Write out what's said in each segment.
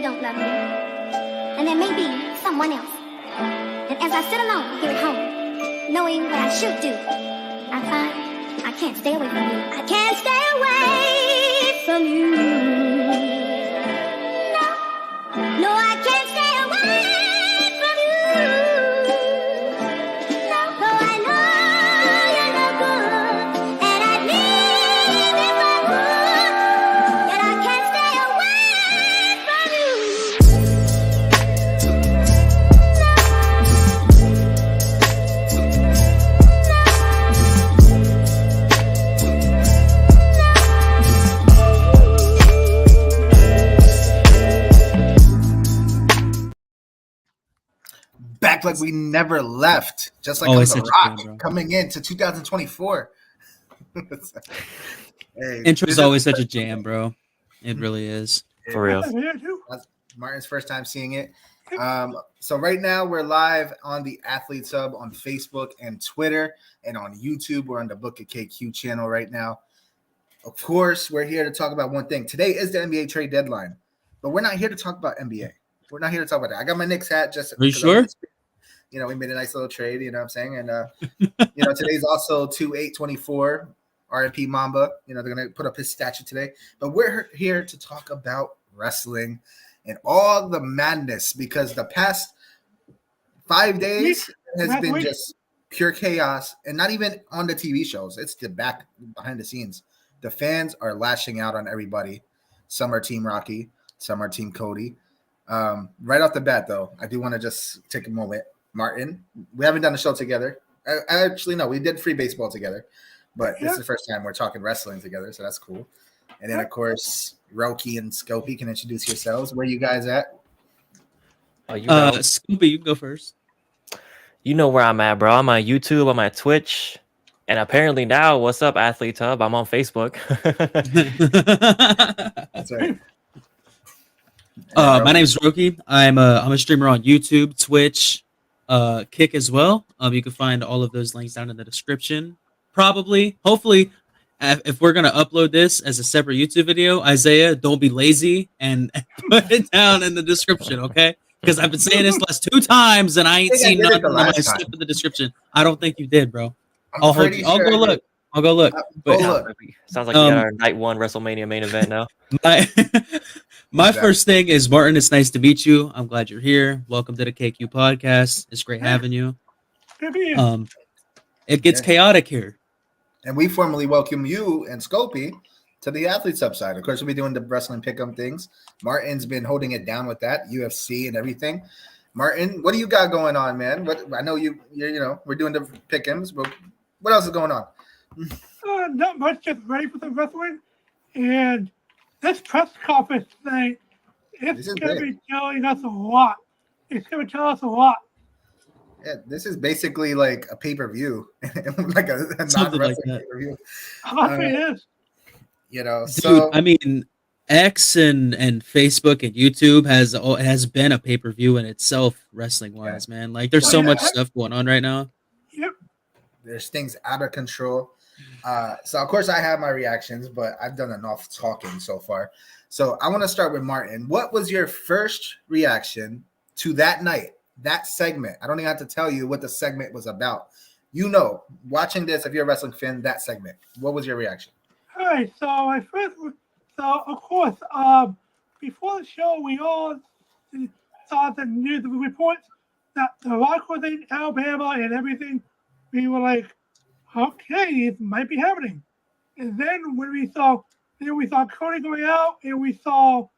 don't love me. And there may be someone else. And as I sit alone here at home, knowing what I should do, I find I can't stay away from you. I can't stay away from you. No, no, I can't stay away from you. No, though I know you're no good, and I'd leave if I would, yet I can't stay away from you. Back like we never left, just like Always on The such a Rock jam, bro. coming into 2024. Hey, Intro this is always such a jam, bro. It really is. For real. That's Martin's first time seeing it. So right now we're live on the Athlete Sub on Facebook and Twitter, and on YouTube. We're on the Book of KQ channel right now. Of course, we're here to talk about one thing. Today is the NBA trade deadline, but we're not here to talk about NBA. We're not here to talk about that. I got my Knicks hat just. Are you sure? You know, we made a nice little trade. You know what I'm saying? And today's also 2/8/24. RIP Mamba. You know, they're gonna put up his statue today. But we're here to talk about wrestling and all the madness, because the past 5 days has been just pure chaos, and not even on the TV shows. It's the behind the scenes. The fans are lashing out on everybody. Some are Team Rocky, some are Team Cody. Right off the bat, though, I do want to just take a moment. Martin, we haven't done a show together. We did free baseball together, but this is the first time we're talking wrestling together, so that's cool. And then, of course, Roki and Scopey can introduce yourselves. Where you guys at? Scoopy, you can go first. You know where I'm at, bro. I'm on YouTube, I'm at Twitch, and apparently now, what's up, Athlete Hub? I'm on Facebook. That's right. My name's Roki. I'm a streamer on YouTube, Twitch, Kick as well. You can find all of those links down in the description. Hopefully, if we're gonna upload this as a separate YouTube video, Isaiah, don't be lazy and put it down in the description, okay? Because I've been saying this last 2 times and I ain't seen nothing in my stuff in the description. I don't think you did, bro. I'll go look. Sounds like we got our night 1 WrestleMania main event now. My first thing is, Martin, it's nice to meet you. I'm glad you're here. Welcome to the KQ podcast. It's great having you. It gets chaotic here. And we formally welcome you and Scopey to the Athlete Sub side. Of course, we'll be doing the wrestling pick'em things. Martin's been holding it down with that, UFC and everything. Martin, what do you got going on, man? I know you're we're doing the pick'ems, but what else is going on? Not much, just ready for the wrestling. And this press conference thing, it's going to be telling us a lot. It's going to tell us a lot. Yeah, this is basically like a pay-per-view, like a non-wrestling pay-per-view. It is. Dude, so I mean, X and Facebook and YouTube has been a pay-per-view in itself, wrestling-wise, man. Like, there's so much stuff going on right now. Yep. There's things out of control. So of course I have my reactions, but I've done enough talking so far. So I want to start with Martin. What was your first reaction to that night, that segment? I don't even have to tell you what the segment was about. Watching this, if you're a wrestling fan, that segment. What was your reaction? All right, so of course, before the show, we all saw the news reports that The Rock was in Alabama and everything. We were like, okay, it might be happening. And then when we saw Cody going out, and we saw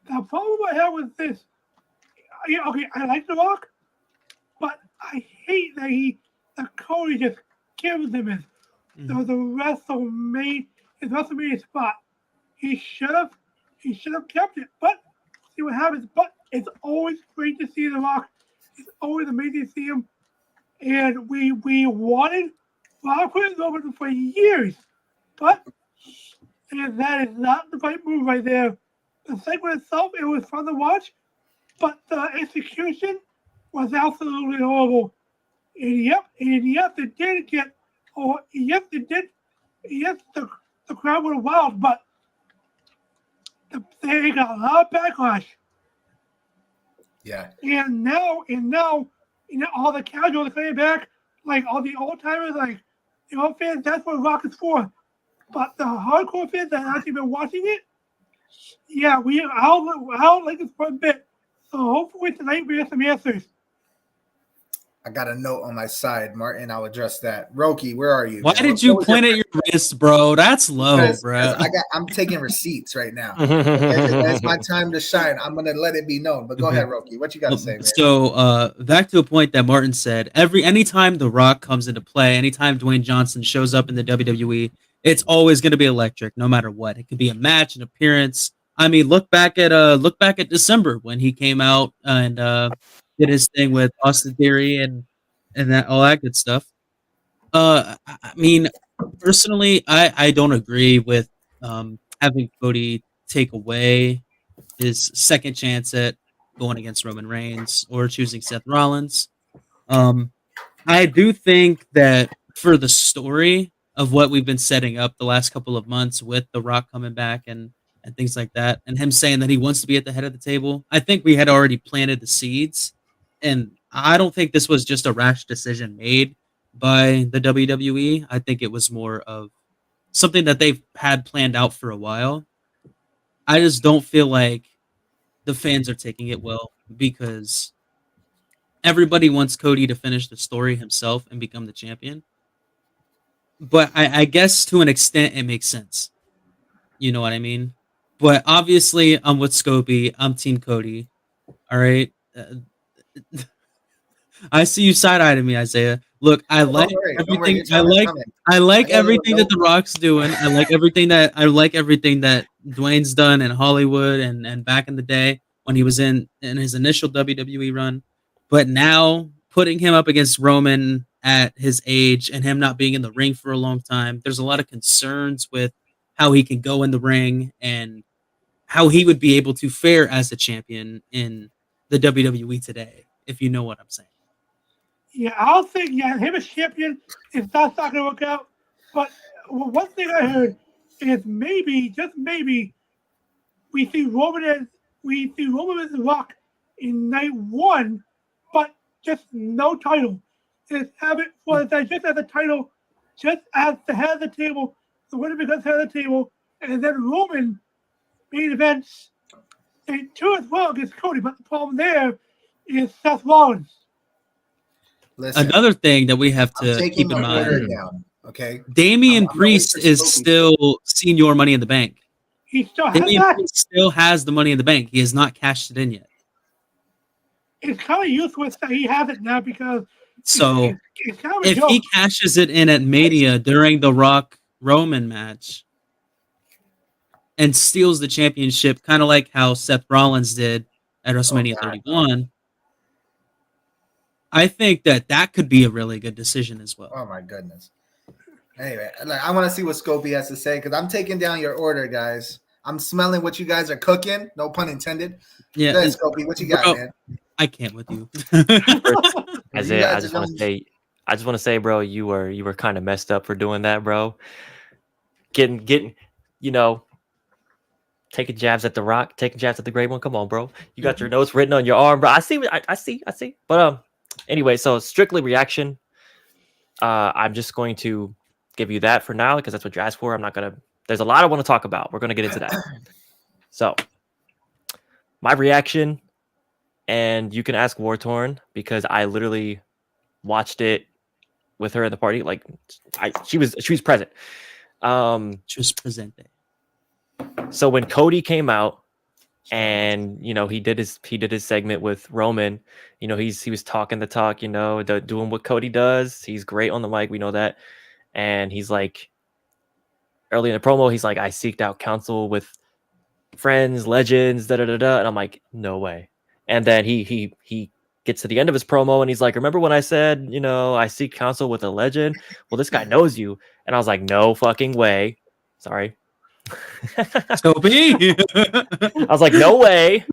the problem I had with this. Okay, I like The Rock, but I hate that Cody just gives him his WrestleMania spot. He should have kept it, but see what happens. But it's always great to see The Rock. It's always amazing to see him. And we wanted Rock over for years, but that is not the right move right there. The segment itself, it was fun to watch, but the execution was absolutely horrible. And yes, it did get, yes, the crowd went wild, but they got a lot of backlash. Yeah. And now, all the casuals are coming back, like all the old timers, like the old fans. That's what Rock is for. But the hardcore fans that have actually been watching it, yeah, I'll like this for a bit. So hopefully tonight we get some answers. I got a note on my side, Martin. I'll address that. Roki, where are you? Why man? did What you was point at your wrist, bro? That's low, Because bro. I'm taking receipts right now. And when it's my time to shine, I'm gonna let it be known. But go ahead, Roki. What you got to say, man? So back to a point that Martin said. Anytime The Rock comes into play, anytime Dwayne Johnson shows up in the WWE, it's always going to be electric, no matter what. It could be a match, an appearance. I mean, look back at December when he came out and did his thing with Austin Theory and that all that good stuff. I mean, personally, I don't agree with having Cody take away his second chance at going against Roman Reigns or choosing Seth Rollins. I do think that for the story of what we've been setting up the last couple of months with The Rock coming back and things like that, and him saying that he wants to be at the head of the table, I think we had already planted the seeds, and I don't think this was just a rash decision made by the WWE. I think it was more of something that they've had planned out for a while. I just don't feel like the fans are taking it well because everybody wants Cody to finish the story himself and become the champion. But I guess to an extent it makes sense. You know what I mean? But obviously I'm with Scopey. I'm Team Cody. All right. I see you side eye to me, Isaiah. Look, I like everything. I like everything that The Rock's doing. I like everything that Dwayne's done in Hollywood and back in the day when he was in his initial WWE run. But now putting him up against Roman at his age and him not being in the ring for a long time, there's a lot of concerns with how he can go in the ring and how he would be able to fare as a champion in the WWE today, if you know what I'm saying. Yeah, I'll think, him as champion is not going to work out. But one thing I heard is maybe, just maybe, we see Roman as The Rock in night one, but just no title. Just have it just as a title, just as the head of the table, the winner becomes head of the table, and then Roman main events and two as well against Cody. But the problem there is Seth Rollins. Listen, another thing that we have to keep in mind. Down, okay, Damian Priest is still senior Money in the Bank. He still has Damian that. Priest still has the Money in the Bank. He has not cashed it in yet. It's kind of useless that he has it now because So it's kind of a if joke. he cashes it in at Mania during the Rock Roman match and steals the championship, kind of like how Seth Rollins did at WrestleMania 31, I think that could be a really good decision as well. Oh my goodness. Anyway, I want to see what Scopey has to say because I'm taking down your order, guys. I'm smelling what you guys are cooking. No pun intended. Yeah, Go ahead, Scopey. What you got, man? I can't with you. Isaiah, I just want to say, bro, you were kind of messed up for doing that, bro. Getting, taking jabs at The Rock, taking jabs at the Great One. Come on, bro. You got your notes written on your arm, bro. I see. But anyway, so strictly reaction. I'm just going to give you that for now because that's what you asked for. I'm not gonna. There's a lot I want to talk about. We're gonna get into that. So, my reaction, and you can ask War Torn because I literally watched it with her at the party. Like, she was present. She was presented. So when Cody came out, and he did his segment with Roman, he was talking the talk, doing what Cody does. He's great on the mic, we know that. And he's like, early in the promo, he's like, I seeked out counsel with friends, legends, and I'm like, no way. And then he gets to the end of his promo and he's like, remember when I said, I seek counsel with a legend? Well, this guy knows you. And I was like, no fucking way. Sorry. Scopey. I was like, no way.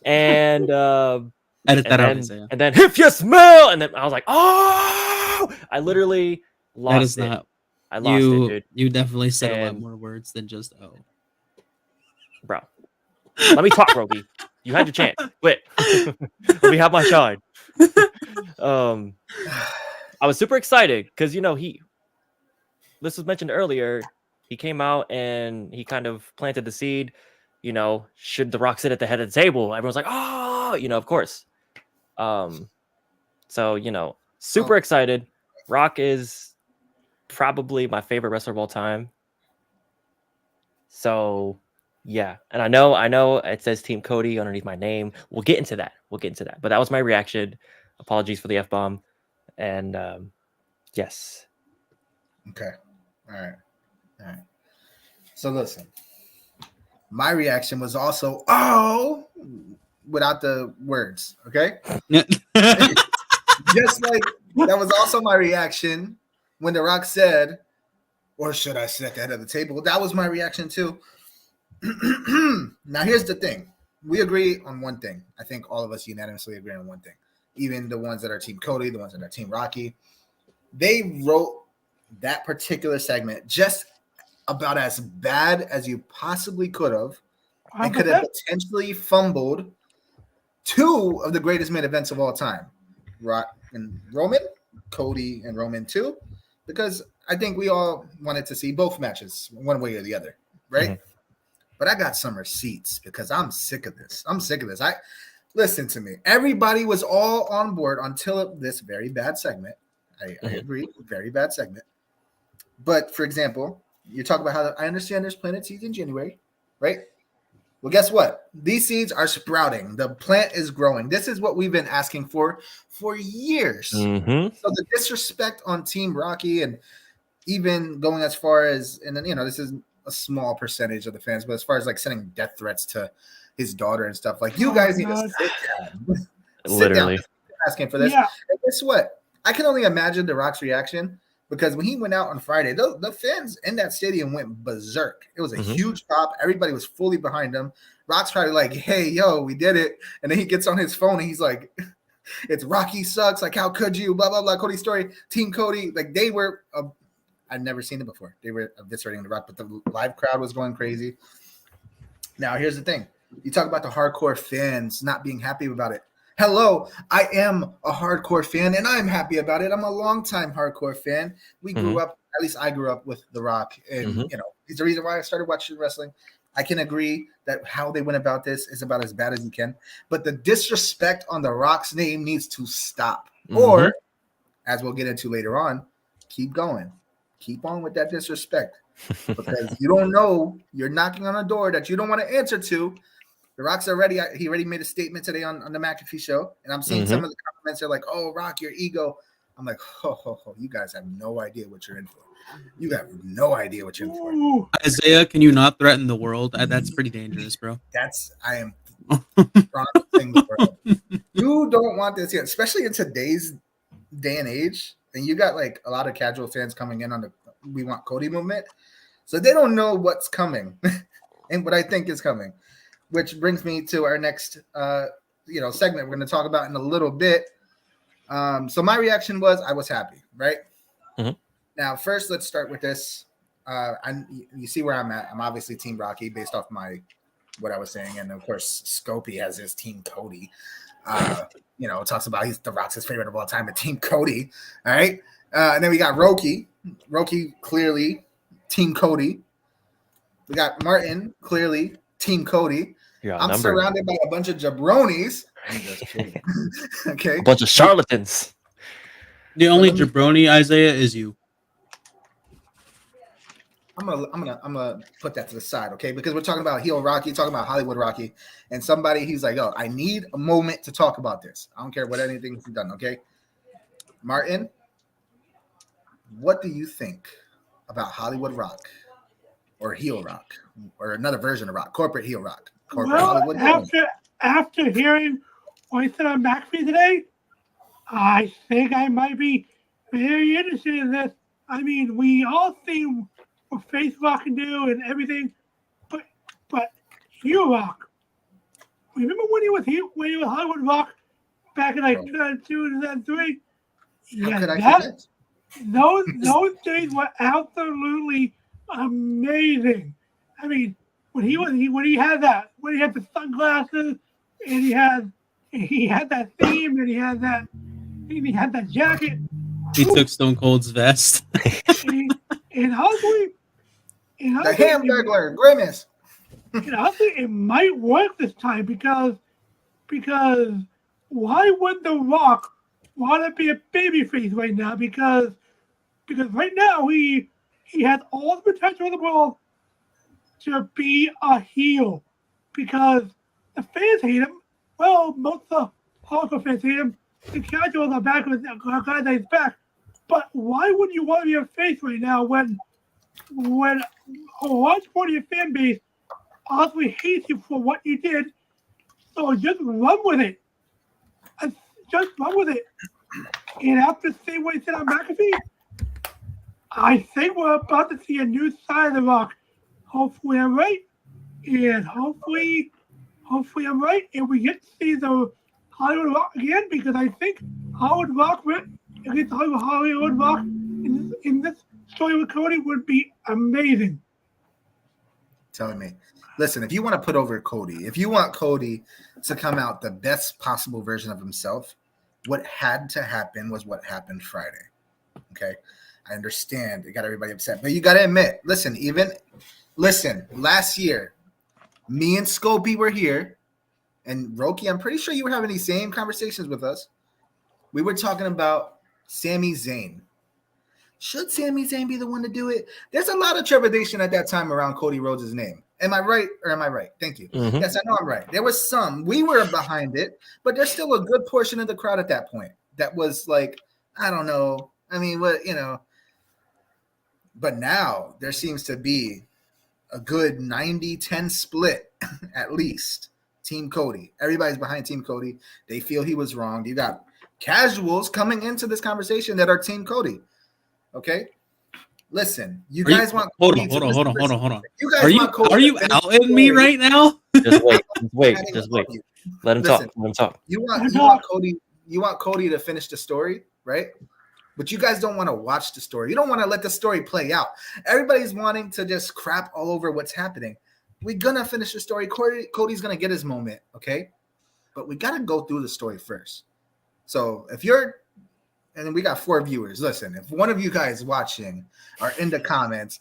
And edit that out. And then if you smell, and then I was like, oh, I literally lost it. I lost it, dude. You definitely said a lot more words than just oh. Bro. Let me talk, Roby. You had your chance. Quit. Let me have my shine. I was super excited because this was mentioned earlier. He came out and he kind of planted the seed. Should The Rock sit at the head of the table? Everyone's like, oh, of course. So super excited. Rock is probably my favorite wrestler of all time. So yeah, and I know it says Team Cody underneath my name. We'll get into that. But that was my reaction. Apologies for the F-bomb. And yes. Okay. All right. So listen, my reaction was also without the words. Okay. Just like that was also my reaction when The Rock said, "Or should I sit at the head of the table?" That was my reaction too. Now here's the thing: we agree on one thing. I think all of us unanimously agree on one thing. Even the ones that are Team Cody, the ones that are Team Rocky, they wrote that particular segment just about as bad as you possibly could have, and could have potentially fumbled two of the greatest main events of all time. Rock and Roman, Cody and Roman too, because I think we all wanted to see both matches one way or the other, right? Mm-hmm. But I got some receipts because I'm sick of this. Listen to me. Everybody was all on board until this very bad segment. I agree, very bad segment. But for example, you talk about how I understand there's planted seeds in January, right? Well, guess what? These seeds are sprouting. The plant is growing. This is what we've been asking for years. Mm-hmm. So the disrespect on Team Rocky, and even going as far as, and then, this is a small percentage of the fans, but as far as like sending death threats to his daughter and stuff, like you guys need to sit down. Literally. Sit down asking for this. Yeah. And guess what? I can only imagine The Rock's reaction, because when he went out on Friday, the fans in that stadium went berserk. It was a huge pop. Everybody was fully behind him. Rock's probably like, hey, yo, we did it. And then he gets on his phone and he's like, it's Rocky sucks. Like, how could you? Blah, blah, blah. Cody Story, Team Cody. Like, they were, I'd never seen it before. They were eviscerating The Rock, but the live crowd was going crazy. Now, here's the thing. You talk about the hardcore fans not being happy about it. Hello, I am a hardcore fan, and I'm happy about it. I'm a longtime hardcore fan. We grew up, at least I grew up with The Rock, and he's the reason why I started watching wrestling. I can agree that how they went about this is about as bad as you can, but the disrespect on The Rock's name needs to stop. Or, as we'll get into later on, keep going. Keep on with that disrespect, because you don't know, you're knocking on a door that you don't want to answer to. The Rock's he already made a statement today on the McAfee show, and I'm seeing some of the comments are like, oh, Rock, your ego. I'm like, you guys have no idea what you're in for. You have no idea what you're in for. Isaiah, can you not threaten the world? That's pretty dangerous, bro. I am promising the world. You don't want this yet, especially in today's day and age. And you got like a lot of casual fans coming in on the We Want Cody movement. So they don't know what's coming and what I think is coming. Which brings me to our next, segment we're going to talk about in a little bit. So my reaction was I was happy, right? Now, first, let's start with this. You see where I'm at. I'm obviously Team Rocky based off what I was saying, and of course, Scopey has his Team Cody. Talks about The Rock's his favorite of all time, but Team Cody. All right, and then we got Roki. Roki clearly Team Cody. We got Martin clearly Team Cody. I'm surrounded by a bunch of jabronis. I'm just kidding. Okay. A bunch of charlatans. The only jabroni, Isaiah, is you. I'm gonna put that to the side, okay? Because we're talking about heel Rocky, talking about Hollywood Rocky, and he's like, oh, I need a moment to talk about this. I don't care what anything he's done, okay? Martin, what do you think about Hollywood Rock or heel Rock or another version of Rock, corporate heel Rock? Well, after hearing what he said on McAfee today, I think I might be very interested in this. I mean, we all see what Face Rock can do and everything, but heel Rock. Remember when he was Hollywood Rock back in like 2002, 2003? How could I forget? Those days were absolutely amazing. I mean, when he had the sunglasses and he had that theme and he had that jacket. He took Stone Cold's vest. And hopefully, The Hamburglar, Grimace. and honestly, it might work this time because why would The Rock want to be a babyface right now? Because right now he has all the potential in the world to be a heel because the fans hate him. Well, most of the hardcore fans hate him. The casuals are back with glad that he's back. But why would you want to be a face right now when a large part of your fan base honestly hates you for what you did? So just run with it. Just run with it. And after seeing what he said on McAfee, I think we're about to see a new side of The Rock. Hopefully I'm right. And hopefully I'm right. And we get to see the Hollywood Rock again because I think Hollywood Rock in this story with Cody would be amazing. Telling me. Listen, if you want to put over Cody, if you want Cody to come out the best possible version of himself, what had to happen was what happened Friday. Okay? I understand. It got everybody upset. But you got to admit, listen, last year, me and Scopey were here, and Roki, I'm pretty sure you were having these same conversations with us. We were talking about Sami Zayn. Should Sami Zayn be the one to do it? There's a lot of trepidation at that time around Cody Rhodes' name. Am I right or am I right? Thank you. Mhm. Yes, I know I'm right. There was some. We were behind it, but there's still a good portion of the crowd at that point that was like, I don't know. I mean, what, But now there seems to be a good 90-10 split at least. Team Cody. Everybody's behind Team Cody. They feel he was wrong. You got casuals coming into this conversation that are Team Cody. Okay? Listen, you guys want Hold Cody on. You guys Are you want Cody are you to finish the outing me story. right now? Just wait. I Just love wait. you. Let him Listen, talk. Let him talk. You want Cody to finish the story, right? But you guys don't want to watch the story. You don't want to let the story play out. Everybody's wanting to just crap all over what's happening. We're gonna finish the story. Cody's gonna get his moment, okay? But we gotta go through the story first. So and then we got 4 viewers. Listen, if one of you guys watching are in the comments,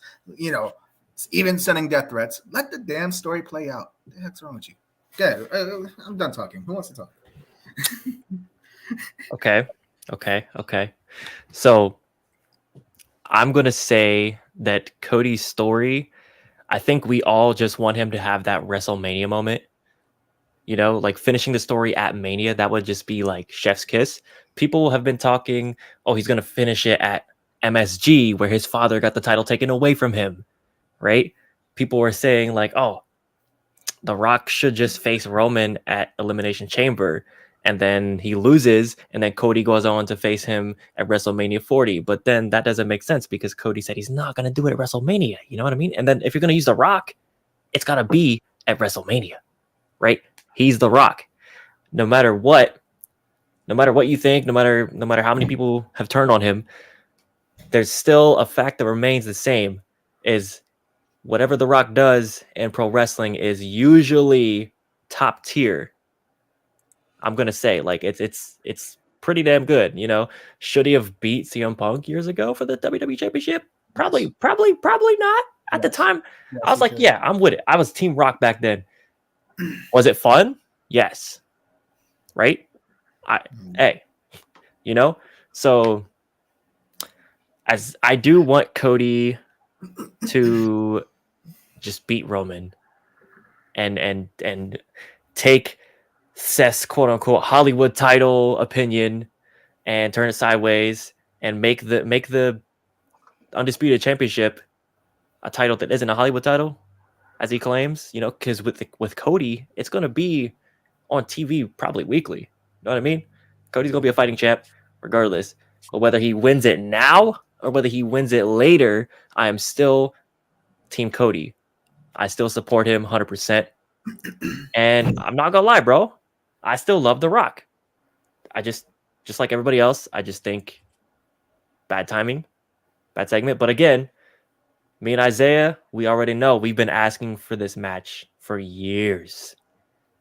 even sending death threats, let the damn story play out. What the heck's wrong with you? Yeah, I'm done talking. Who wants to talk? Okay. So I'm going to say that Cody's story, I think we all just want him to have that WrestleMania moment. Like finishing the story at Mania, that would just be like chef's kiss. People have been talking, he's going to finish it at MSG where his father got the title taken away from him, right? People were saying like, The Rock should just face Roman at Elimination Chamber. And then he loses, and then Cody goes on to face him at WrestleMania 40. But then that doesn't make sense because Cody said he's not going to do it at WrestleMania. You know what I mean? And then if you're going to use The Rock, it's got to be at WrestleMania, right? He's The Rock. No matter what you think, no matter how many people have turned on him, there's still a fact that remains the same: is whatever The Rock does in pro wrestling is usually top tier. I'm gonna say, like, it's pretty damn good. Should he have beat CM Punk years ago for the WWE Championship? Probably not. At the time, I was like, yeah, I'm with it. I was Team Rock back then. Was it fun? Yes. Right? So as I do want Cody to just beat Roman and take Seth's quote unquote Hollywood title opinion and turn it sideways and make the Undisputed Championship a title that isn't a Hollywood title, as he claims, because with Cody, it's going to be on TV probably weekly. You know what I mean? Cody's going to be a fighting champ regardless. But whether he wins it now or whether he wins it later, I am still Team Cody. I still support him 100%. And I'm not going to lie, bro. I still love The Rock. I just like everybody else, I just think bad timing, bad segment. But again, Me and Isaiah, we already know. We've been asking for this match for years.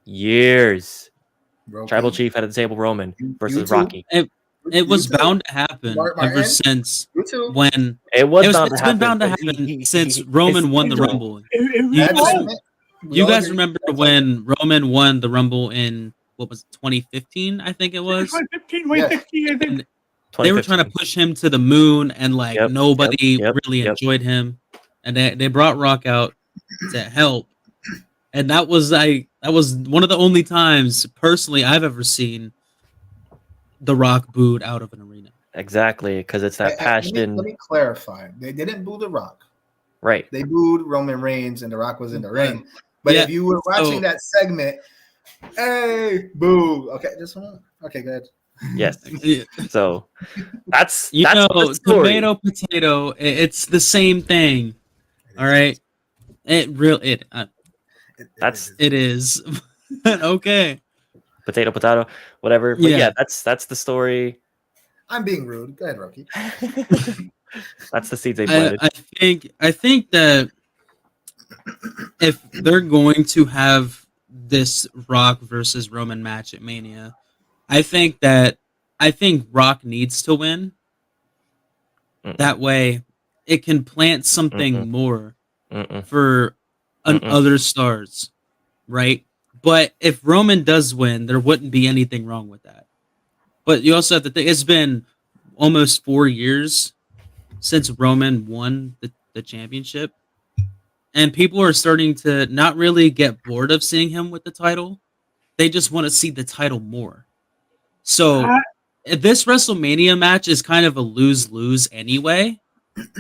Roki, Tribal Chief head of the table, Roman You versus too. Rocky. It was You too. bound to happen Mark ever Martin, since you too. when It was bound to it's happen. been bound to but happen since Roman it's won the scheduled. Rumble. It You That guys, segment, we you all guys agree, remember that when Roman won the Rumble in what was it, 2015? I think it was. 2015, 2016, I think. And they were trying to 2015. push him to the moon, and like Yep, nobody yep, really yep. enjoyed him. And they brought Rock out to help, and that was one of the only times personally I've ever seen the Rock booed out of an arena. Exactly, because it's that Let passion. me clarify. They didn't boo The Rock. Right. They booed Roman Reigns, and The Rock was in the Right. ring. But Yeah, if you were watching so- that segment, hey, boo. Okay, just one. Okay, good. Yes. Yeah. So that's You that's know, the story. tomato, potato, it's the same thing. All right. That's It is. Okay. potato, whatever. But Yeah. yeah, that's the story. I'm being rude. Go ahead, Rocky. That's the seeds they planted. I think that if they're going to have this Rock versus Roman match at Mania, I think Rock needs to win. Mm-mm. That way, it can plant something Mm-mm. more Mm-mm. for other stars, right? But if Roman does win, there wouldn't be anything wrong with that. But you also have to think it's been almost 4 years since Roman won the championship. And people are starting to not really get bored of seeing him with the title. They just want to see the title more. So this WrestleMania match is kind of a lose-lose anyway,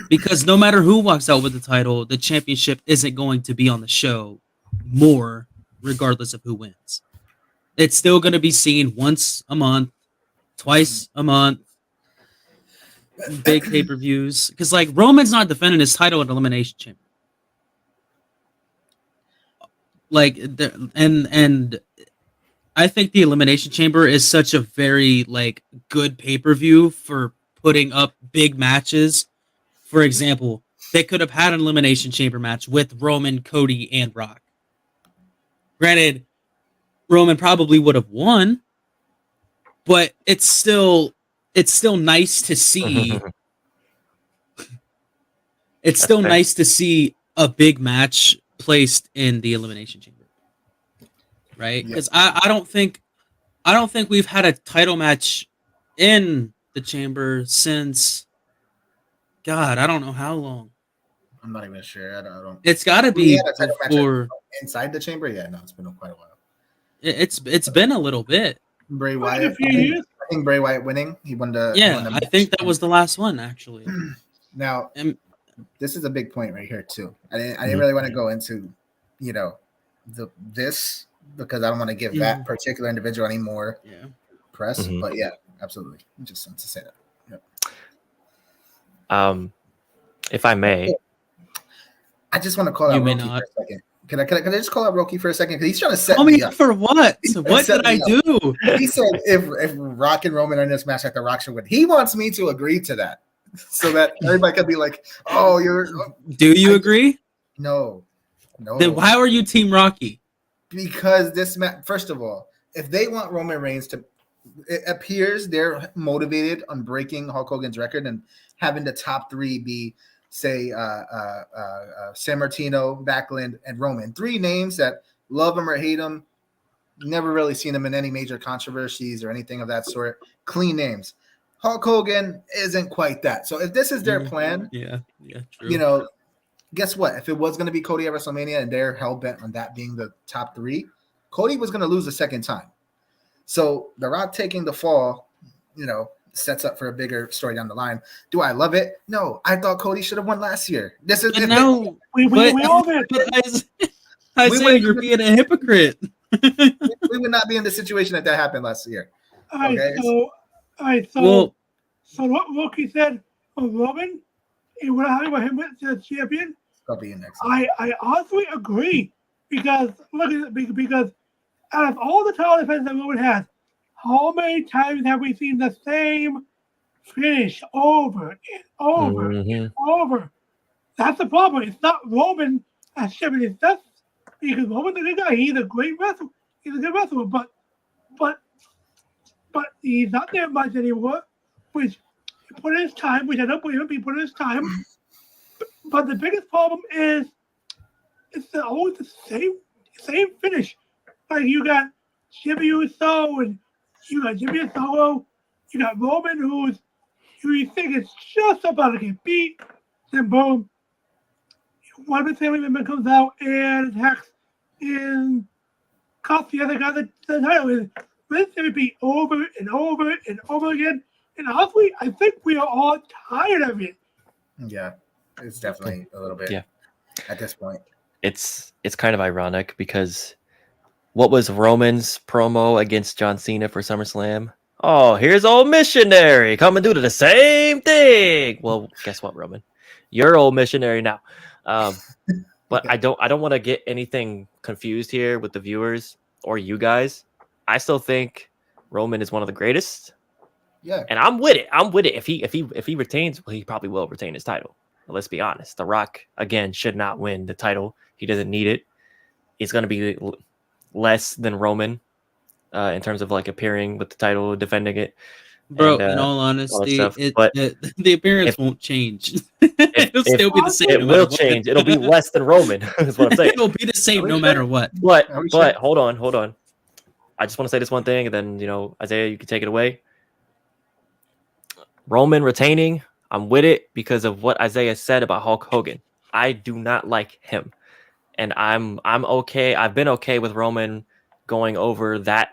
because no matter who walks out with the title, the championship isn't going to be on the show more, regardless of who wins. It's still going to be seen once a month, twice a month, big pay-per-views. Because like Roman's not defending his title at Elimination Chamber. Like and I think the Elimination Chamber is such a very like good pay-per-view for putting up big matches. For example, they could have had an Elimination Chamber match with Roman, Cody, and Rock. Granted, Roman probably would have won, but it's still nice to see. It's still fair. nice to see a big match placed in the Elimination Chamber, right? Because I don't think we've had a title match in the chamber since God, I don't know how long. I'm not even sure. I don't. It's got to We be had a title match before. inside the chamber. Yeah, no, it's been quite a while. It's been a little bit. Bray Quite Wyatt. a few years. I think Bray Wyatt winning. He won the. Yeah, I think that was the last one actually. Now, And this is a big point right here too. I didn't really want to go into, this because I don't want to give that particular individual any more yeah, press. Mhm. But yeah, absolutely. Just want to say that. If I may, I just want to call You out may Roki not. for a second. Can I just call out Roki for a second? Because he's trying to set tell me me up. for what? He What set did I me do? He said if Rock and Roman are in this match, like the Rock should win. He wants me to agree to that, so that everybody can be like, "Oh, Do you agree? no." Then why are you Team Rocky? Because this match, first of all, if they want Roman Reigns to, it appears they're motivated on breaking Hulk Hogan's record and having the top three be, say, San Martino, Backlund, and Roman. Three names that love him or hate him. Never really seen them in any major controversies or anything of that sort. Clean names. Hulk Hogan isn't quite that. So if this is their plan, Yeah, true. Guess what? If it was going to be Cody at WrestleMania and they're hell bent on that being the top three, Cody was going to lose the second time. So The Rock taking the fall, sets up for a bigger story down the line. Do I love it? No. I thought Cody should have won last year. This is But no, We all did. but I We say went- you're being a hypocrite. we would not be in the situation that happened last year. All right, Okay. so Well, what Loki said of Roman, and what I about him with the champion, I'll be in next. I honestly agree because look at it, because out of all the title defenses that Roman has, how many times have we seen the same finish over and over and over? That's the problem. It's not Roman as shipping his death because Roman's a good guy. He's a great wrestler. He's a good wrestler, but he's not there much anymore. Which he put in his time, which I don't believe him. He put in his time. But the biggest problem is it's always the same finish. Like you got Jimmy Uso and you got Jimmy Uso. You got Roman who you think is just about to get beat. Then boom, one of the family member comes out and attacks and costs the other guy the title. And this going to be over and over and over again. And honestly, I think we are all tired of it. Yeah, it's definitely a little bit. Yeah. At this point, It's kind of ironic because what was Roman's promo against John Cena for SummerSlam? Oh, here's old missionary coming to do the same thing. Well, guess what, Roman? You're old missionary now. But I don't want to get anything confused here with the viewers or you guys. I still think Roman is one of the greatest. yeah. And I'm with it. If he retains, well, he probably will retain his title. But let's be honest. The Rock again should not win the title. He doesn't need it. It's going to be less than Roman in terms of like appearing with the title, defending it. Bro, and, in all honesty, stuff. But the appearance won't change. It'll still be the same. It no will matter what. change. It'll be less than Roman. Is what I'm saying. It'll be the same no matter what. But Are we sure? hold on. I just want to say this one thing, and then Isaiah, you can take it away. Roman retaining, I'm with it because of what Isaiah said about Hulk Hogan. I do not like him, and I'm okay. I've been okay with Roman going over that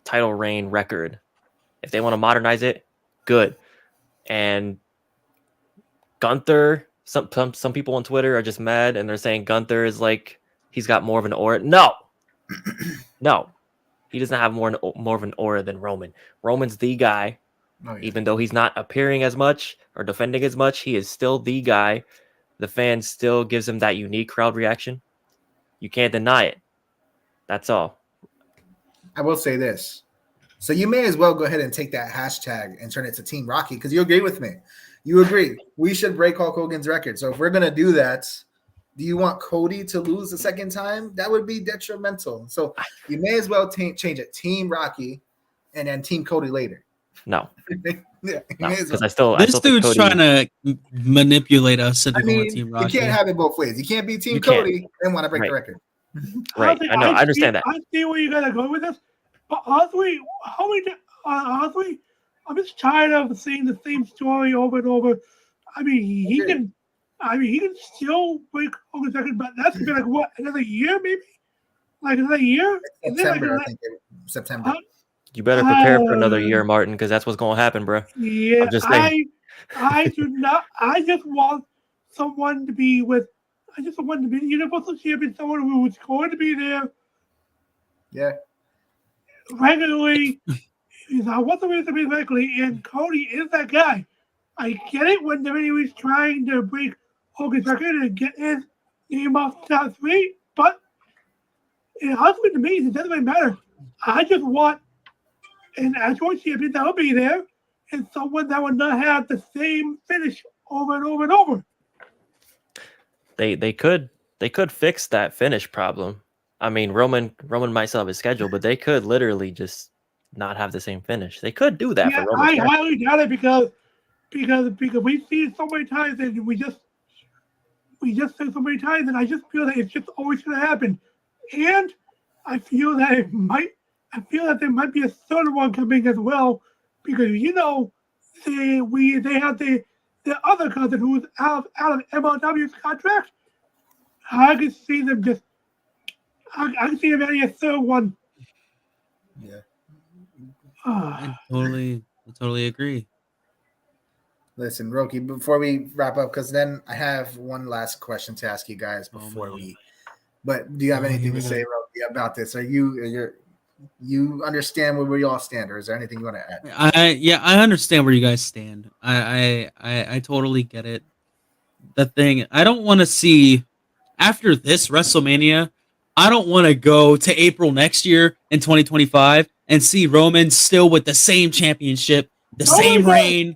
title reign record. If they want to modernize it, good. And Gunther, some people on Twitter are just mad, and they're saying Gunther is like he's got more of an aura. No, he doesn't have more of an aura than Roman. Roman's the guy. Oh, yeah. Even though he's not appearing as much or defending as much, he is still the guy. The fan still gives him that unique crowd reaction. You can't deny it. That's all. I will say this. So you may as well go ahead and take that hashtag and turn it to Team Rocky because you agree with me. You agree. We should break Hulk Hogan's record. So if we're going to do that, do you want Cody to lose the second time? That would be detrimental. So you may as well change it. Team Rocky and then Team Cody later. No. Yeah, Because I still This think dude's Cody, trying to manipulate us into I going mean, Team you Rocky. can't have it both ways. You can't be Team You can't. Cody and want to break the record. Right. I know. I understand that. I see where you gotta go with this, but honestly, honestly, I'm just tired of seeing the same story over and over. I mean, he can still break Hogan's record, but that's gonna be like what, another year maybe? Like another year? September, I think. September. You better prepare for another year, Martin, because that's what's going to happen, bro. Yeah, I'm just saying. I do not. I just want someone to be with. I just want to be the Universal Champion, someone who's going to be there Yeah. regularly. I want somebody to be regularly, and Cody is that guy. I get it when WWE's trying to break Hogan's record and get his name off the top three, but honestly, to me, it doesn't really matter. I just want an actual champion that will be there and someone that will not have the same finish over and over and over. They could fix that finish problem. I mean, Roman might still have his schedule, but they could literally just not have the same finish. They could do that Yeah, for Roman. I highly doubt it because we've seen it so many times and we just said so many times, and I just feel that it's just always going to happen. And I feel that there might be a third one coming as well because they have the other cousin who's out of MLW's contract. I can see them I can see them adding a third one. Yeah. I totally agree. Listen, Roki, before we wrap up, because then I have one last question to ask you guys before we. But do you have anything to say, Roki, about this? Are you understand where we all stand, or is there anything you want to add? I understand where you guys stand. I totally get it. The thing I don't want to see after this WrestleMania, I don't want to go to April next year in 2025 and see Roman still with the same championship, the same reign,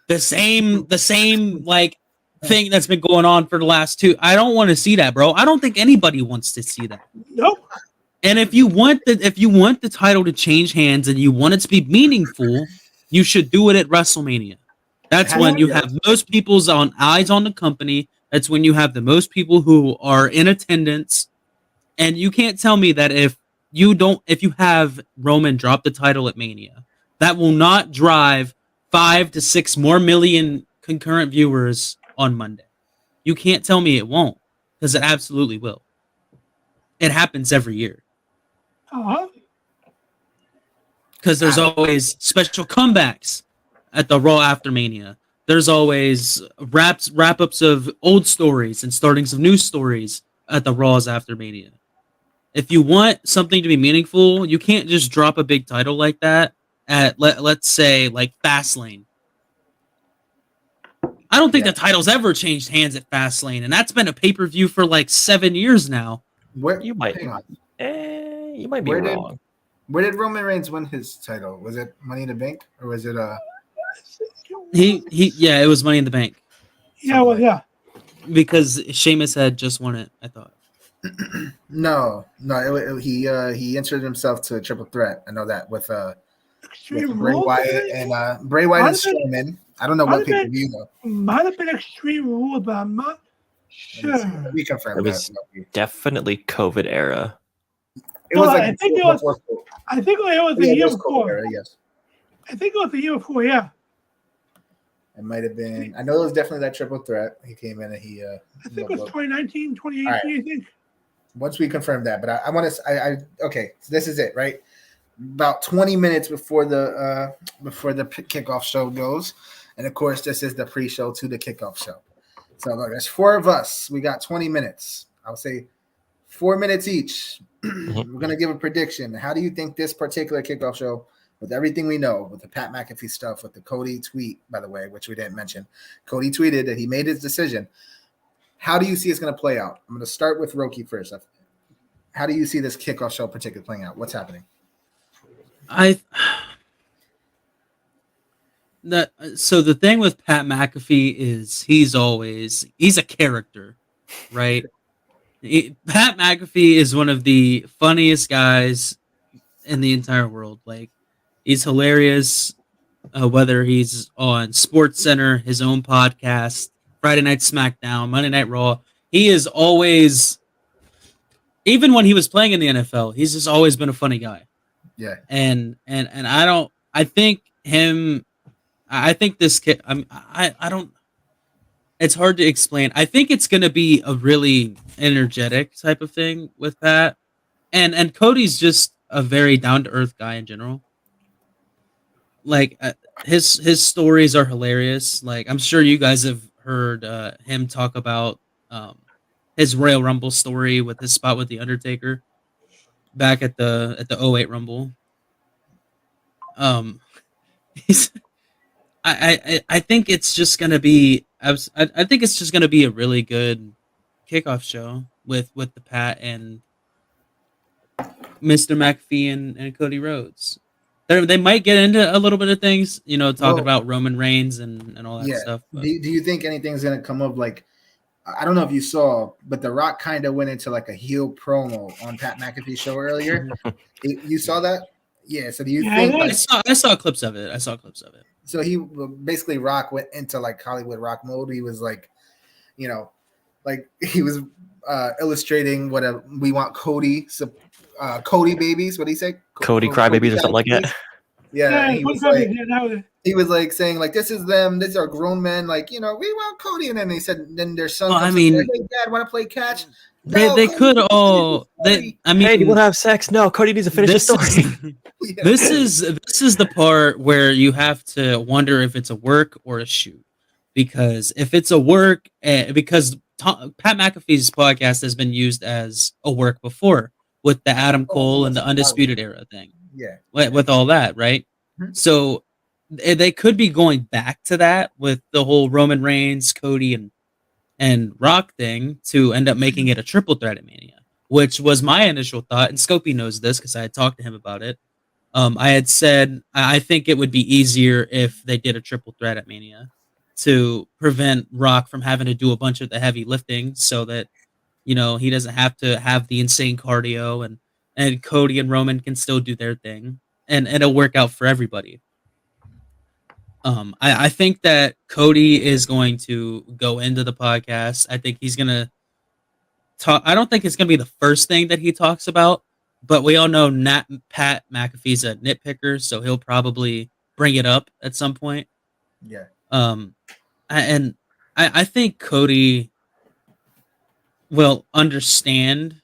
the same like thing that's been going on for the last 2. I don't want to see that, bro. I don't think anybody wants to see that. Nope. And if you want the title to change hands and you want it to be meaningful, you should do it at WrestleMania. That's when you have most people's eyes on the company. That's when you have the most people who are in attendance. And you can't tell me that if you have Roman drop the title at Mania, that will not drive 5 to 6 more million concurrent viewers on Monday. You can't tell me it won't, because it absolutely will. It happens every year. Because there's always special comebacks at the Raw after Mania. There's always wrap-ups of old stories and startings of new stories at the Raws after Mania. If you want something to be meaningful, you can't just drop a big title like that at, let's say, like Fastlane. I don't think the title's ever changed hands at Fastlane, and that's been a pay-per-view for like 7 years now. You might be wrong. Where did Roman Reigns win his title? Was it Money in the Bank, or was it it was Money in the Bank. Yeah, well, yeah. Because Sheamus had just won it, I thought. No. He entered himself to a triple threat. I know that with Bray Wyatt and Strowman. I don't know what pay-per-view though. Might have been Extreme Rules, but I'm not sure. We confirmed it was definitely COVID era. I think it was the year before. Era, yes. I think it was the year before. Yeah. It might have been. I know it was definitely that triple threat. He came in and he. I think it was 2019, 2018. Right. I think. Once we confirm that, but I want to. Okay. So this is it, right? About 20 minutes before the kickoff show goes, and of course, this is the pre-show to the kickoff show. So look, there's 4 of us. We got 20 minutes. I'll say 4 minutes each. We're gonna give a prediction. How do you think this particular kickoff show? With everything we know, with the Pat McAfee stuff, with the Cody tweet, by the way, which we didn't mention. Cody tweeted that he made his decision. How do you see it's going to play out? I'm going to start with Roki first. How do you see this kickoff show particularly playing out? What's happening? So the thing with Pat McAfee is he's a character, right? Pat McAfee is one of the funniest guys in the entire world. Like, he's hilarious, whether he's on SportsCenter, his own podcast, Friday Night SmackDown, Monday Night Raw. He is always, even when he was playing in the NFL, he's just always been a funny guy. Yeah. And I think this kid, I don't, it's hard to explain. I think it's going to be a really energetic type of thing with Pat. And Cody's just a very down-to-earth guy in general. Like, his stories are hilarious. Like, I'm sure you guys have heard him talk about his Royal Rumble story with his spot with the Undertaker back at the 08 Rumble. I think it's just gonna be. I think it's just gonna be a really good kickoff show with the Pat and Mr. McAfee and Cody Rhodes. They might get into a little bit of things, talking about Roman Reigns and all that stuff. Do you think anything's going to come up? Like, I don't know if you saw, but The Rock kind of went into like a heel promo on Pat McAfee's show earlier. You saw that? Yeah. So do you think? I saw clips of it. So he basically Rock went into like Hollywood Rock mode. He was like, like he was illustrating what we want Cody. So, Cody babies, what did he say? Cody crybabies or something like that. Yeah, he was like saying like, this is them, these are grown men, like, we want Cody, and then he said, then their son. Well, I mean, like, hey, Dad, want to play catch? No, they could all. Hey, do you want to have sex? No, Cody needs to finish his story. This is the part where you have to wonder if it's a work or a shoot, because if it's a work, because Pat McAfee's podcast has been used as a work before with the Adam Cole and the Undisputed Era thing. Yeah. With all that, right? Mm-hmm. So they could be going back to that with the whole Roman Reigns, Cody, and Rock thing to end up making it a triple threat at Mania, which was my initial thought. And Scopey knows this because I had talked to him about it. I had said I think it would be easier if they did a triple threat at Mania. to prevent Rock from having to do a bunch of the heavy lifting, so that he doesn't have to have the insane cardio, and Cody and Roman can still do their thing, and it'll work out for everybody. I think that Cody is going to go into the podcast. I think he's gonna talk. I don't think it's gonna be the first thing that he talks about, but we all know Pat McAfee's a nitpicker, so he'll probably bring it up at some point. Yeah. I think Cody will understand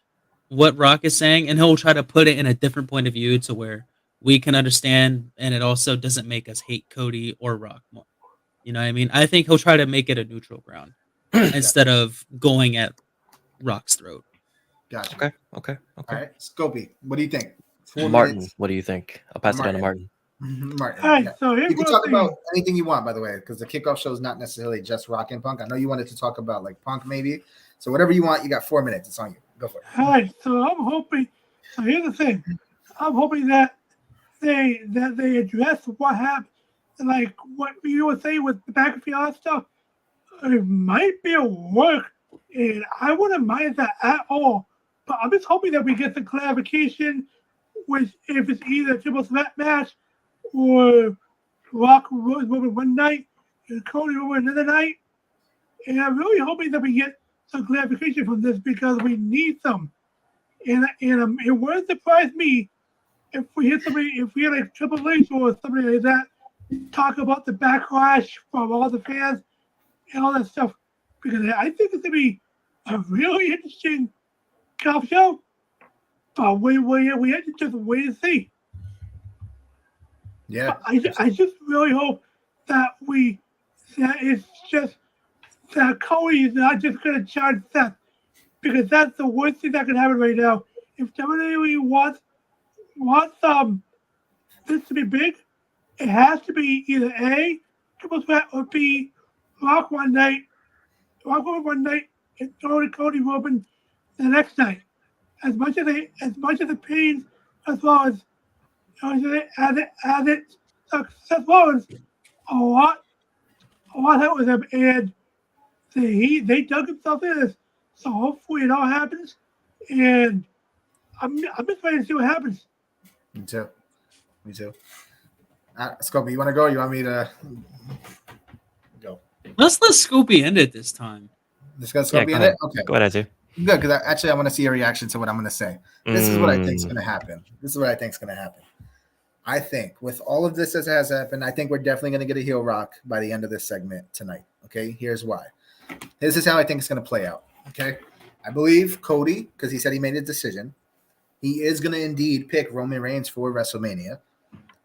what Rock is saying, and he'll try to put it in a different point of view to where we can understand, and it also doesn't make us hate Cody or Rock more. You know what I mean? I think he'll try to make it a neutral ground instead of going at Rock's throat. Gotcha. Okay. All right, Scopey, what do you think? 4 Martin, minutes. what do you think? I'll pass it down to Martin. Martin. All right, Yeah. so here's You can what talk I'm about saying. anything you want, by the way, because the kickoff show is not necessarily just Rock and Punk. I know you wanted to talk about like Punk, maybe. So whatever you want, you got 4 minutes. It's on you. Go for it. All right, so I'm hoping. So here's the thing, I'm hoping that they address what happened, like what you were saying with the back of the stuff. It might be a work, and I wouldn't mind that at all. But I'm just hoping that we get some clarification, which if it's either a triple threat match or Rock Roman one night and Cody Roman another night. And I'm really hoping that we get some clarification from this because we need some. And it wouldn't surprise me if we had like Triple H or somebody like that talk about the backlash from all the fans and all that stuff, because I think it's gonna be a really interesting golf show. But we have to just wait and see. Yeah. I just really hope that it's just that Cody is not just gonna charge Seth, because that's the worst thing that can happen right now. If WWE wants this to be big, it has to be either A, triple threat, or B, Rock one night, and Cody Roman the next night. As much as it pains as well as it sucks Seth Rollins a lot help with him, and they dug themselves in this. So hopefully it all happens, and I'm just waiting to see what happens. Me too. Scopey, you want to go? You want me to go? Let's let Scoopy end it this time. Discuss Yeah, Scopey go in ahead. it? Okay. Go ahead, Azu. Good, because I want to see your reaction to what I'm going to say. This is what I think is going to happen. I think with all of this that has happened, I think we're definitely going to get a heel Rock by the end of this segment tonight. Okay, here's why. This is how I think it's going to play out. Okay, I believe Cody, because he said he made a decision, he is going to indeed pick Roman Reigns for WrestleMania,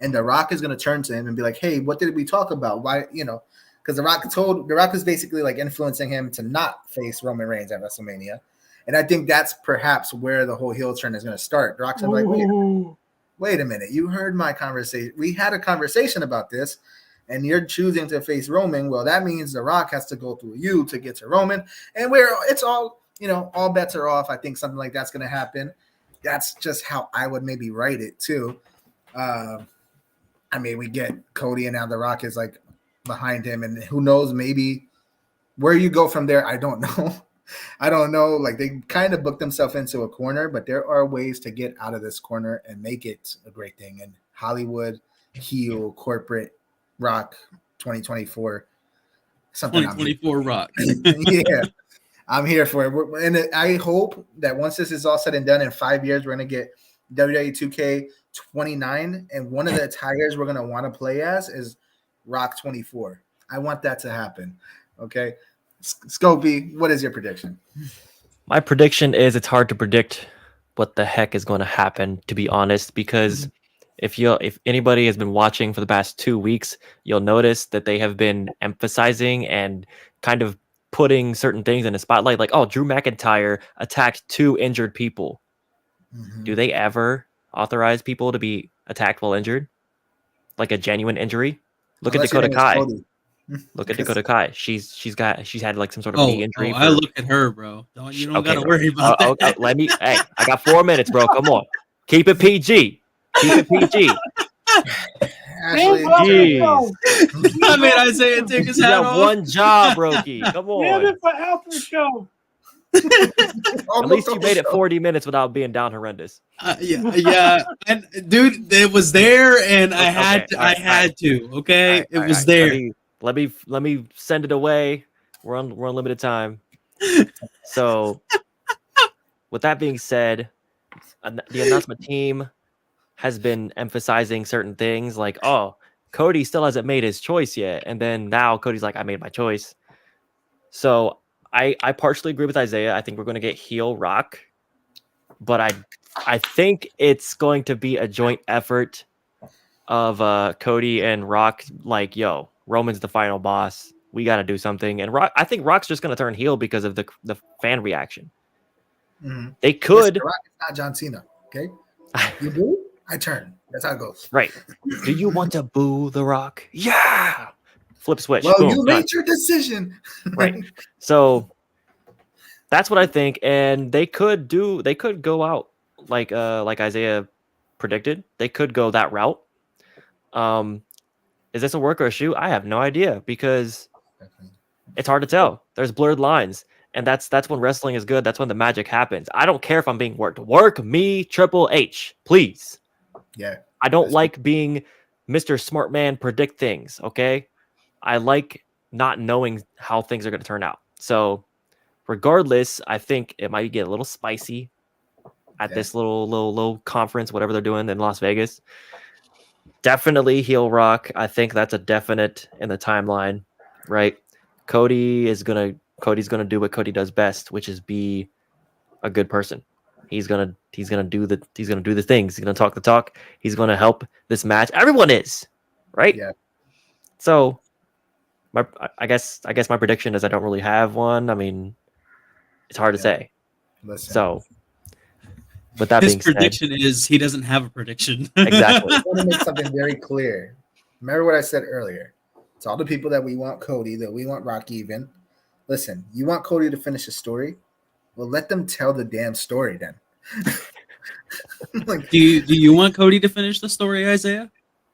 and The Rock is going to turn to him and be like, "Hey, what did we talk about? Why, because The Rock was basically like influencing him to not face Roman Reigns at WrestleMania." And I think that's perhaps where the whole heel turn is going to start. The Rock's going to be like, wait a minute. You heard my conversation. We had a conversation about this, and you're choosing to face Roman. Well, that means The Rock has to go through you to get to Roman. And it's all, all bets are off. I think something like that's going to happen. That's just how I would maybe write it, too. We get Cody, and now The Rock is like behind him. And who knows, maybe where you go from there, I don't know. I don't know. Like, they kind of booked themselves into a corner, but there are ways to get out of this corner and make it a great thing. And Hollywood, heel, corporate, Rock, 2024, something. 2024 Rock. Yeah, I'm here for it. And I hope that once this is all said and done in 5 years, we're going to get WWE 2K29, and one of the attires we're going to want to play as is Rock 24. I want that to happen. Okay. Scopey, what is your prediction? My prediction is it's hard to predict what the heck is going to happen, to be honest, because if anybody has been watching for the past 2 weeks, you'll notice that they have been emphasizing and kind of putting certain things in the spotlight, like, oh, Drew McIntyre attacked 2 injured people. Mm-hmm. Do they ever authorize people to be attacked while injured? Like a genuine injury? Look at Dakota Kai. Look at Dakota Kai. She's had like some sort of knee injury. I look at her, bro. You don't gotta worry about that. Okay, hey, I got 4 minutes, bro. Come on. Keep it PG. Ashley. Jeez. I made Isaiah take his You hat got off. one job, Brokey. Come Damn on. it for after the show. At least you made it 40 minutes without being down horrendous. Yeah, and dude, it was there, and I had Okay, to. all right, I had to. Okay, it was there. Let me send it away. We're on limited time. So, with that being said, the announcement team has been emphasizing certain things like, oh, Cody still hasn't made his choice yet, and then now Cody's like, I made my choice. So I partially agree with Isaiah. I think we're going to get heel Rock, but I think it's going to be a joint effort of Cody and Rock. Like, yo, Roman's the final boss. We got to do something. And I think Rock's just going to turn heel because of the fan reaction. Mhm. They could. Listen, Rock is not John Cena. Okay, you do, I turn. That's how it goes. Right. Do you want to boo The Rock? Yeah. Flip switch. Well, Boom, you done. made your decision. Right. So that's what I think. And they could go out like Isaiah predicted. They could go that route. Is this a work or a shoot? I have no idea because it's hard to tell. There's blurred lines. And that's when wrestling is good. That's when the magic happens. I don't care if I'm being worked. Work me, Triple H, please. Yeah. I don't like being Mr. Smart Man predict things, okay? I like not knowing how things are going to turn out. So, regardless, I think it might get a little spicy at this little conference, whatever they're doing in Las Vegas. Definitely heel Rock. I think that's a definite in the timeline, right? Cody's gonna do what Cody does best, which is be a good person. He's gonna do the things. He's gonna talk the talk. He's gonna help this match. Everyone is, right? Yeah. So, I guess my prediction is I don't really have one. I mean, it's hard to say. Listen. So, with that His being said, prediction is he doesn't have a prediction. exactly. I want to make something very clear. Remember what I said earlier. It's all the people that we want Cody, that we want Rocky even. Listen, you want Cody to finish a story? Well, let them tell the damn story then. Like, Do you want Cody to finish the story, Isaiah?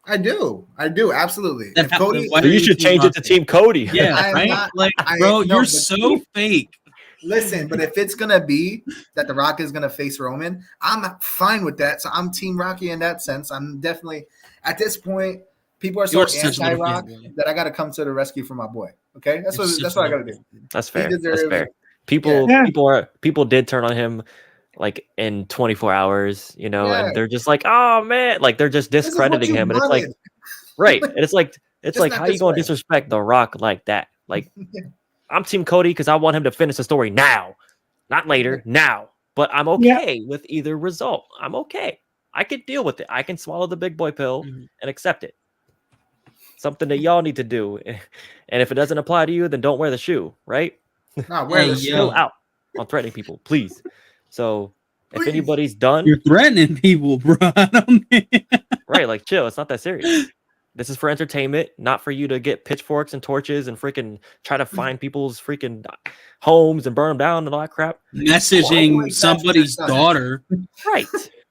I do, absolutely. Then If how- Cody, why So you are should change it to Rocky? Team Cody. Yeah, I am right? not- Like, I- bro, no, you're but- so fake. listen, but if it's gonna be that The Rock is gonna face Roman, I'm fine with that. So I'm Team Rocky in that sense. I'm definitely at this point. People are so You're such a little anti-Rock fanboy. that I got to come to the rescue for my boy. Okay, that's You're what such I a got to little do. That's fair. That's deserves- fair. People did turn on him like in 24 hours, you know, Yeah. and they're just like, oh man, like they're just This is what discrediting you him. And it's like, wanted. right. And it's like Just not how you this gonna way. disrespect The Rock like that? Like, Yeah. I'm Team Cody because I want him to finish the story now, not later, now. But I'm okay with either result. I'm okay. I can deal with it. I can swallow the big boy pill Mhm. and accept it. Something that y'all need to do. And if it doesn't apply to you, then don't wear the shoe, right? Nah, wear Hey, the yo. Chill out on threatening people, please. So if Please. anybody's done, You're threatening people, bro. I don't mean- right, like chill. It's not that serious. This is for entertainment, not for you to get pitchforks and torches and freaking try to find people's freaking homes and burn them down and all that crap. Messaging Why- somebody's why- daughter. Right.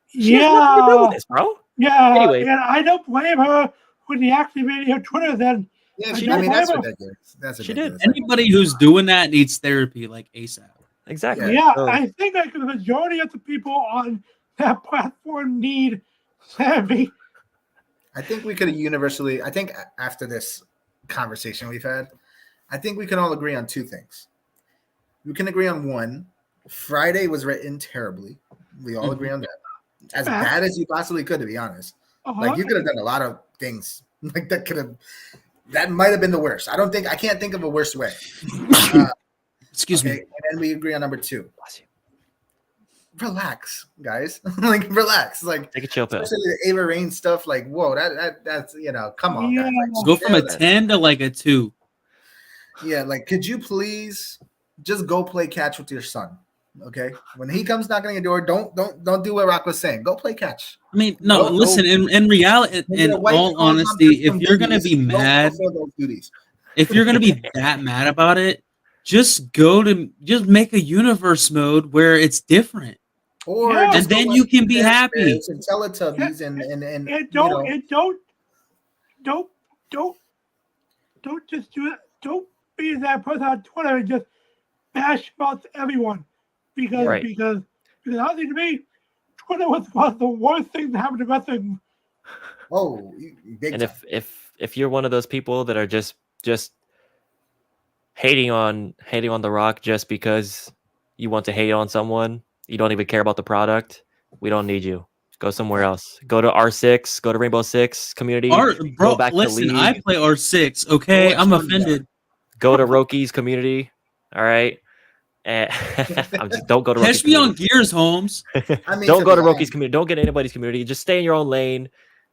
She has nothing to do Yeah. with this, bro. Yeah. Anyway. And I don't blame her for deactivating her Twitter then. Yeah, I she, don't I mean that's blame her. ridiculous. That's She did. ridiculous. Anybody who's doing that needs therapy, like ASAP. Exactly. Yeah, So, I think like the majority of the people on that platform need therapy. I think we could universally. I think after this conversation we've had, I think we can all agree on two things. We can agree on one: Friday was written terribly. We all agree on that. As bad as you possibly could, to be honest. Like you could have done a lot of things. Like that might have been the worst. I can't think of a worse way. Excuse Okay, me. and then we agree on number two. Relax, guys. Like relax. Like take a chill pill. especially the Ava Rain stuff. Like whoa, that's come on, guys. Like, Go from a chill. 10 to like a 2. Yeah, like could you please just go play catch with your son? Okay, when he comes knocking on your door, don't do what Rock was saying. Go play catch. I mean, no, Go- listen, in reality, When in your wife all calls on honesty, some if you're going to duties, be go mad, fulfill those duties. if you're going to be that mad about it, just make a universe mode where it's different. Or Yeah. just And then go you watch can be Bears happy. and Teletubbies and And you know, don't don't don't just do it. Don't be that person on Twitter and just bash about everyone because Right. because because honestly to me, Twitter was one of the worst things that happened to wrestling. Oh, big And time. if you're one of those people that are just hating on The Rock just because you want to hate on someone, you don't even care about the product, we don't need you. Go somewhere else. Go to R6, go to Rainbow Six community, go Bro, back listen, to I League, play R6. Okay, Go I'm on, offended. go to Roki's community. All right. And don't go to Roki's Catch me on community. Gears, Holmes. I mean, Don't to go be to Roki's honest, community. Don't get anybody's community. Just stay in your own lane.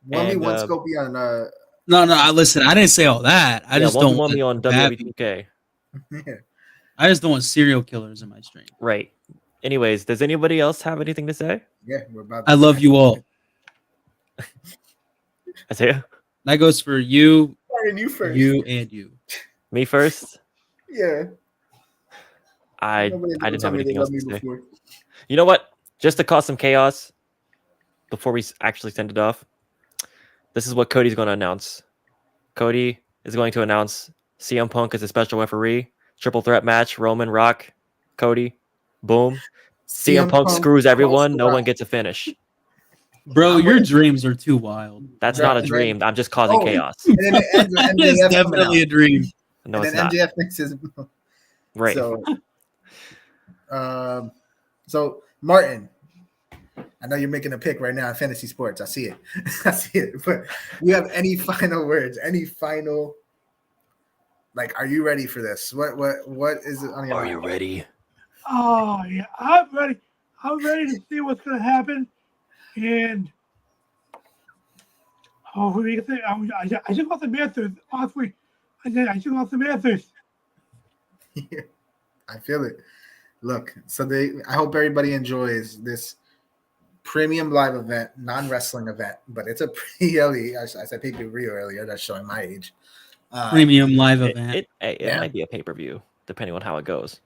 1v1 and, Scopy on No, listen, I didn't say all that. I yeah, just don't 1v1 want me on bad WWE people. 2K. I just don't want serial killers in my stream. Right. Anyways, does anybody else have anything to say? yeah, we're about I love you all. Isaiah? That goes for you, Starting you first. you, and you. Me first? Yeah. I Nobody ever didn't told have me they anything else loved to me say. before. You know what? Just to cause some chaos before we actually send it off, this is what Cody's going to announce. Cody is going to announce CM Punk as a special referee. Triple threat match, Roman, Rock, Cody. Boom. CM Punk screws everyone. No one gets a finish. Bro, I'm your with- dreams are too wild. That's Bro, not a and then- dream. I'm just causing Oh, chaos. And then it ends with That is MJF coming definitely a out. dream. No, And it's then not. MJF makes his Right. So Martin, I know you're making a pick right now in fantasy sports. I see it. I see it. But you have any final words? Any final? Like, are you ready for this? What is it on your Are mind? you ready? Oh yeah, I'm ready. I'm ready to see what's gonna happen, and hopefully we can say I just want some answers. Honestly, I just want some answers. I feel it. Look, so I hope everybody enjoys this premium live event, non-wrestling event, but it's a pre-early. I said pay-per-view earlier. That's showing my age. Premium live event. It might be a pay-per-view, depending on how it goes.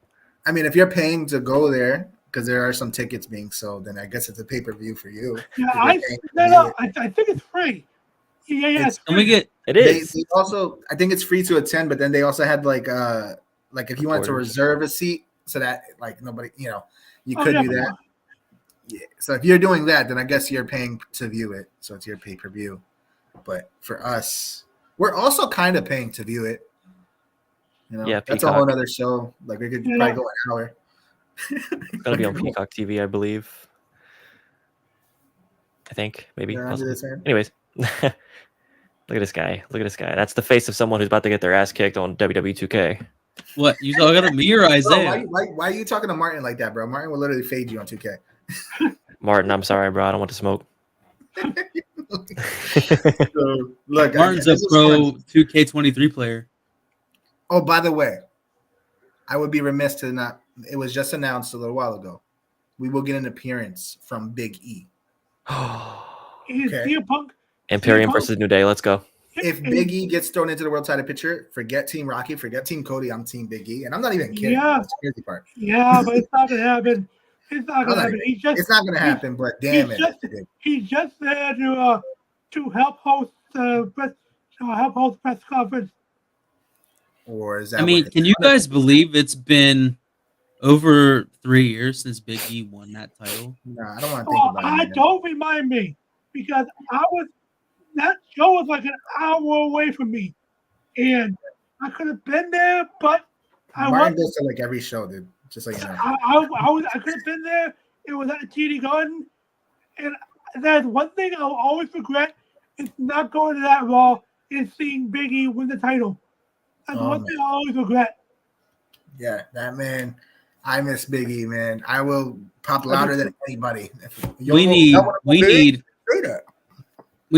I mean, if you're paying to go there, because there are some tickets being sold, then I guess it's a pay-per-view for you. Yeah, If you're paying to view I think it's free. Yeah, it's Can we free. get It They is. also, I think it's free to attend, but then they also had like if you wanted to Quarters. reserve a seat so that like nobody, you Oh, could yeah, do that. Yeah. So if you're doing that, then I guess you're paying to view it, so it's your pay-per-view. But for us, we're also kind of paying to view it. Yeah, that's a whole Peacock. other show. Like we could Yeah. probably go an hour. It's gonna be on Peacock TV, I believe. I think maybe. Yeah, I'm possibly. just saying. Anyways, look at this guy. Look at this guy. That's the face of someone who's about to get their ass kicked on WWE 2K. what? You talking to me or Bro, Isaiah? why are you talking to Martin like that, bro? Martin will literally fade you on 2K. Martin, I'm sorry, bro. I don't want to smoke. So, look, Martin's a this is pro fun. 2K23 player. Oh, by the way, I would be remiss to not. It was just announced a little while ago. We will get an appearance from Big E. Is Okay. CM Punk? Imperium versus New Day. Let's go. If Big E gets thrown into the world title picture, forget Team Rocky, forget Team Cody. I'm Team Big E, and I'm not even kidding. Yeah. That's the crazy part. Yeah, but it's not gonna happen. It's not I'm gonna not happen. It's not going to happen, but damn he's it. just- He's just there to help host press conference. Or is that? I mean, what can you guys believe it's been over 3 years since Big E won that title? No, I don't want to think Oh, about it. don't remind me because that show was like an hour away from me, and I could have been there, but I Martin wasn't. goes to like every show, dude. Just so you know. I could have been there. It was at the TD Garden, and that's one thing I'll always regret is not going to that Raw and seeing Big E win the title. That's Oh, one thing I always regret. Yeah, that man. I miss Big E, man. I will pop louder than anybody. We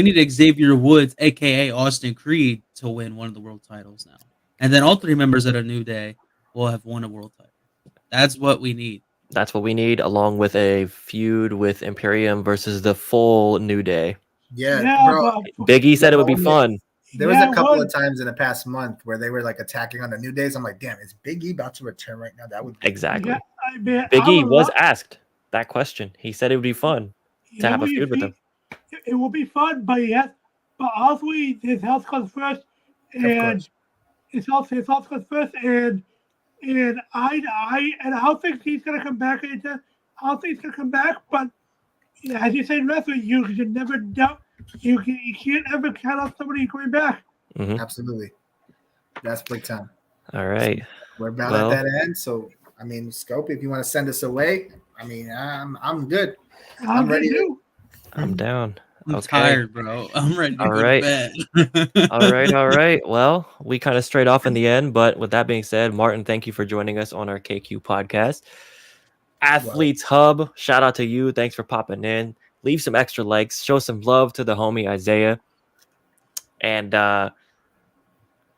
need Xavier Woods, aka Austin Creed, to win one of the world titles now. And then all three members at a New Day will have won a world title. That's what we need. That's what we need, along with a feud with Imperium versus the full New Day. Yeah, bro. Big E said it would be fun. There was a couple of times in the past month where they were like attacking on the New Days. I'm like, damn, is Big E about to return right now? That would be Exactly. Yeah, Big E was asked that question. He said it would be fun to have a feud with him. It will be fun, but but ultimately his health comes first, and course. his health comes first, and I don't think he's gonna come back. I don't think he's gonna come back, but as you say in wrestling, you should never doubt. You can't ever count out somebody going back. Mhm. Absolutely. That's big time. All right. We're about Well- at that end. So, I mean, Scope, if you want to send us away, I mean, I'm good. I'm ready to- I'm down. I'm Okay. tired, bro. I'm ready to All go right. to bed. All right, all right. Well, we kind of strayed off in the end, but with that being said, Martin, thank you for joining us on our KQ podcast. Athletes Hub, shout out to you. Thanks for popping in. Leave some extra likes. Show some love to the homie Isaiah. And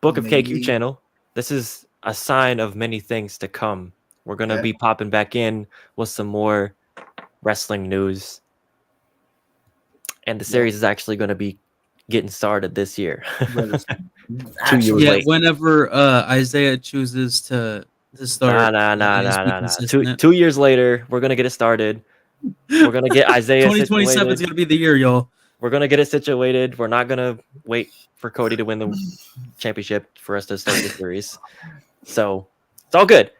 Book of KQ Maybe- channel. This is a sign of many things to come. We're going to Yeah. be popping back in with some more wrestling news. And the series is actually going to be getting started this year. Brothers. 2 years Yeah, late. whenever Isaiah chooses to start. Nah. I guess be consistent. 2 years later, we're gonna get it started. We're gonna get Isaiah 2027 is situated. gonna be the year, y'all. We're gonna get it situated. We're not gonna wait for Cody to win the championship for us to start the series. So it's all good.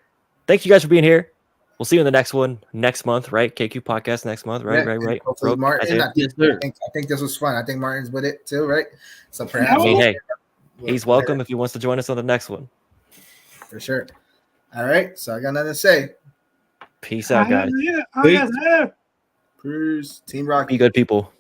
Thank you guys for being here. We'll see you in the next one next month, right? KQ podcast next month, right? Yeah, Right. Hopefully, Rope, Martin. Isaiah? Yes, sir. I think this was fun. I think Martin's with it too, right? So perhaps I mean, hey, we'll- he's we'll hit welcome if he wants to join us on the next one. it for sure. All right. So I got nothing to say. Peace out, guys. Yeah. Peace. Team Rocky. Be good people.